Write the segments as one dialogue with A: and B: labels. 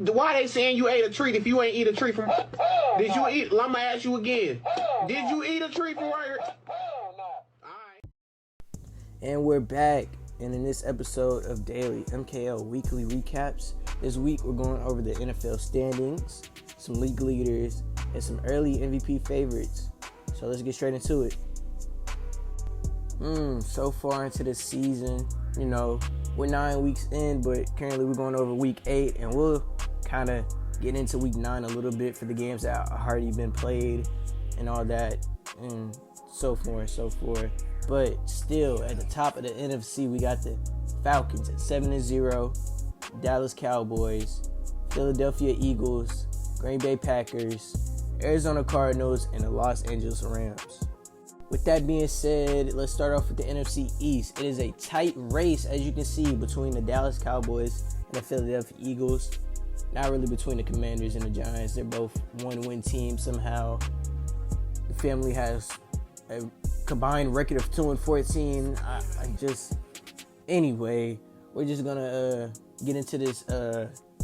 A: Why they saying you ate a treat if you ain't eat a treat from? Did you eat? I'm gonna ask you again. Did you eat a treat from right here?
B: And we're back, and in this episode of Daily MKL Weekly Recaps, this week we're going over the NFL standings, some league leaders, and some early MVP favorites. So let's get straight into it. So far into the season, we're 9 weeks in, but currently we're going over week 8, and we'll kind of get into week 9 a little bit for the games that are already been played and all that, and so forth and so forth. But still, at the top of the NFC, we got the Falcons at 7-0, Dallas Cowboys, Philadelphia Eagles, Green Bay Packers, Arizona Cardinals, and the Los Angeles Rams. With that being said, let's start off with the NFC East. It is a tight race, as you can see, between the Dallas Cowboys and the Philadelphia Eagles. Not really between the Commanders and the Giants. They're both one-win teams somehow. The family has a combined record of 2-14. Anyway, we're just gonna get into this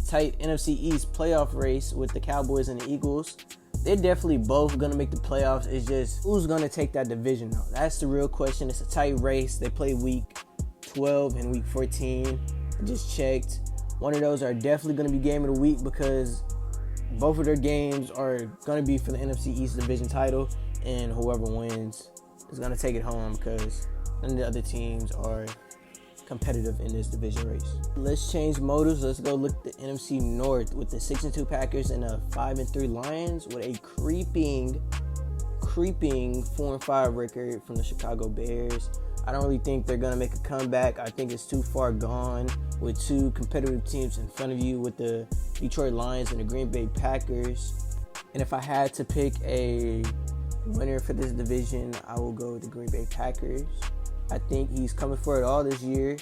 B: tight NFC East playoff race with the Cowboys and the Eagles. They're definitely both gonna make the playoffs. It's just who's gonna take that division though. That's the real question. It's a tight race. They play week 12 and week 14. I just checked. One of those are definitely gonna be game of the week because both of their games are gonna be for the NFC East division title, and whoever wins is going to take it home because none of the other teams are competitive in this division race. Let's change motives. Let's go look at the NFC North with the 6-2 Packers and the 5-3 Lions with a creeping 4-5 record from the Chicago Bears. I don't really think they're going to make a comeback. I think it's too far gone with two competitive teams in front of you with the Detroit Lions and the Green Bay Packers. And if I had to pick a winner for this division, I will go with the Green Bay Packers. I think he's coming for it all this year.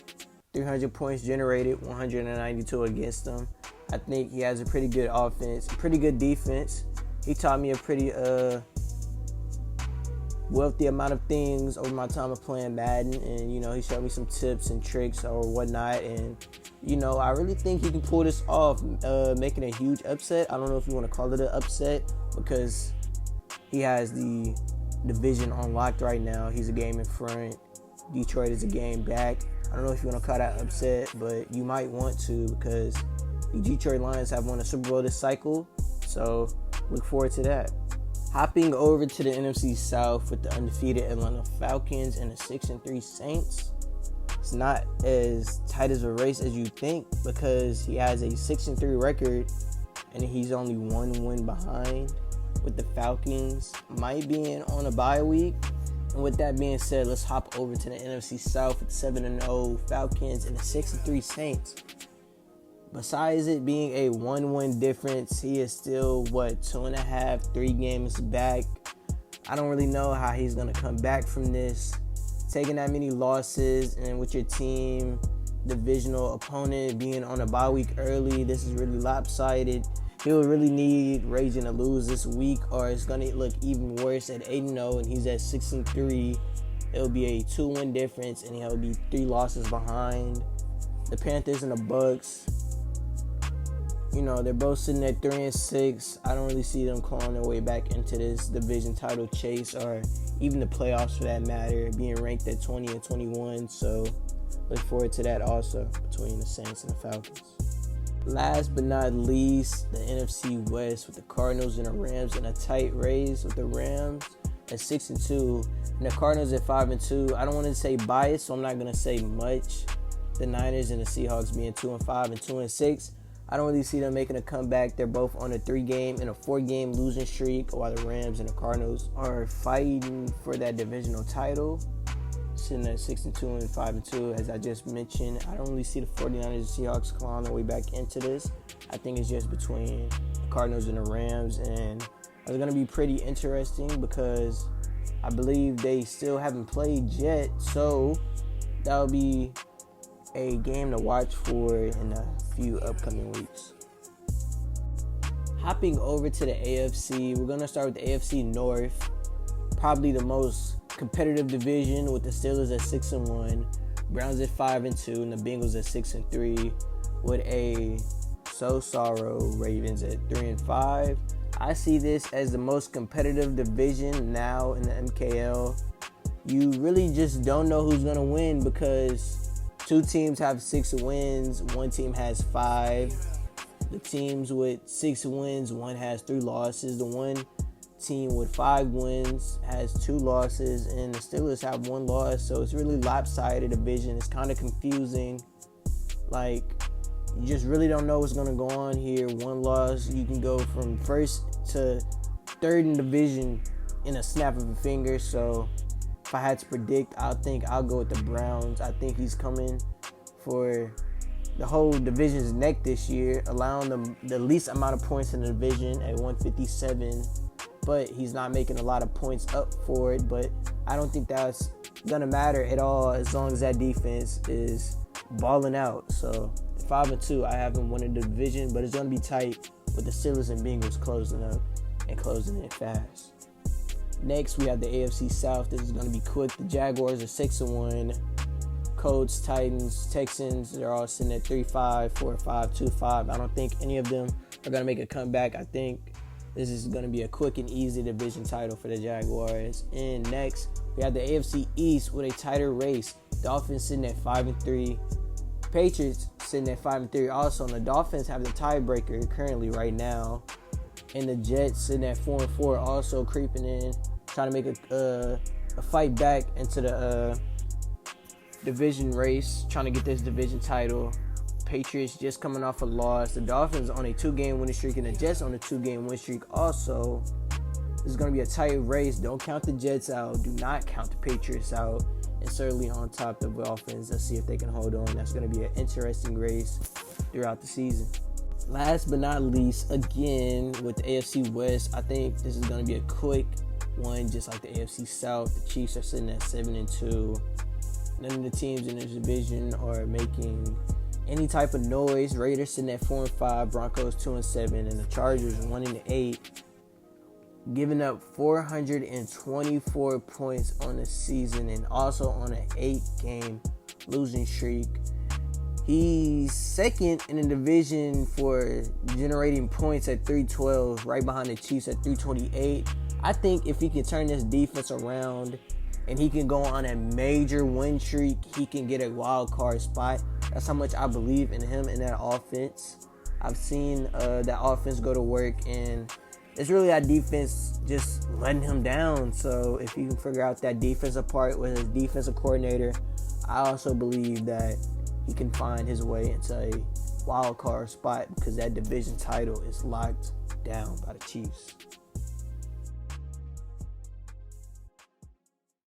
B: 300 points generated, 192 against them. I think he has a pretty good offense, pretty good defense. He taught me a pretty wealthy amount of things over my time of playing Madden, and he showed me some tips and tricks or whatnot, and I really think he can pull this off, making a huge upset. I don't know if you want to call it an upset because he has the division unlocked right now. He's a game in front. Detroit is a game back. I don't know if you want to call that upset, but you might want to because the Detroit Lions have won a Super Bowl this cycle. So look forward to that. Hopping over to the NFC South with the undefeated Atlanta Falcons and the 6-3 Saints. It's not as tight as a race as you think because he has a 6-3 record and he's only one win behind, with the Falcons might be on a bye week. And with that being said, let's hop over to the NFC South with 7-0 Falcons and the 6-3 Saints. Besides it being a 1-win difference, he is still 2.5, 3 games back. I don't really know how he's gonna come back from this. Taking that many losses and with your team, divisional opponent being on a bye week early, this is really lopsided. He'll really need Raging to lose this week, or it's going to look even worse at 8-0 and he's at 6-3. It'll be a 2-win difference and he'll be 3 losses behind. The Panthers and the Bucks, they're both sitting at 3-6. I don't really see them clawing their way back into this division title chase or even the playoffs for that matter, being ranked at 20 and 21. So look forward to that also between the Saints and the Falcons. Last but not least, the NFC West with the Cardinals and the Rams in a tight race with the Rams at 6-2 and the Cardinals at 5-2. I don't want to say biased, so I'm not going to say much. The Niners and the Seahawks being 2-5 and 2-6. I don't really see them making a comeback. They're both on a 3-game and a 4-game losing streak, while the Rams and the Cardinals are fighting for that divisional title, sitting at 6-2 and 5-2. As I just mentioned, I don't really see the 49ers and Seahawks clawing their way back into this. I think it's just between the Cardinals and the Rams, and it's going to be pretty interesting because I believe they still haven't played yet, so that'll be a game to watch for in a few upcoming weeks. Hopping over to the AFC, we're going to start with the AFC North, probably the most competitive division, with the Steelers at 6-1, Browns at 5-2, and the Bengals at 6-3, with a so sorrow. Ravens at 3-5. I see this as the most competitive division now in the MKL. You really just don't know who's going to win because 2 teams have 6 wins, 1 team has 5. The teams with 6 wins, 1 has 3 losses. The one team with 5 wins has 2 losses, and the Steelers have 1 loss. So it's really lopsided division. It's kind of confusing. Like, you just really don't know what's going to go on here. 1 loss, you can go from first to third in division in a snap of a finger. So if I had to predict, I think I'll go with the Browns. I think he's coming for the whole division's neck this year, allowing them the least amount of points in the division at 157. But he's not making a lot of points up for it. But I don't think that's going to matter at all as long as that defense is balling out. So 5-2, I have him winning the division, but it's going to be tight with the Steelers and Bengals closing up and closing it fast. Next, we have the AFC South. This is going to be quick. The Jaguars are 6-1. Colts, Titans, Texans, they're all sitting at 3-5, 4-5, 2-5. I don't think any of them are going to make a comeback. I think this is going to be a quick and easy division title for the Jaguars. And next, we have the AFC East with a tighter race. Dolphins sitting at 5-3. Patriots sitting at 5-3 also, and the Dolphins have the tiebreaker currently right now. And the Jets sitting at 4-4 also creeping in, trying to make a fight back into the division race, trying to get this division title. Patriots just coming off a loss. The Dolphins on a 2-game winning streak, and the Jets on a 2-game winning streak also. This is going to be a tight race. Don't count the Jets out. Do not count the Patriots out. And certainly on top of the Dolphins, let's see if they can hold on. That's going to be an interesting race throughout the season. Last but not least, again, with the AFC West, I think this is going to be a quick one, just like the AFC South. The Chiefs are sitting at 7-2. None of the teams in this division are making any type of noise. Raiders sitting at 4-5, Broncos 2-7, and the Chargers 1-8. Giving up 424 points on the season and also on an 8-game losing streak. He's second in the division for generating points at 312, right behind the Chiefs at 328. I think if he can turn this defense around and he can go on a major win streak, he can get a wild card spot. That's how much I believe in him and that offense. I've seen that offense go to work, and it's really that defense just letting him down. So if you can figure out that defensive part with his defensive coordinator, I also believe that he can find his way into a wild card spot because that division title is locked down by the Chiefs.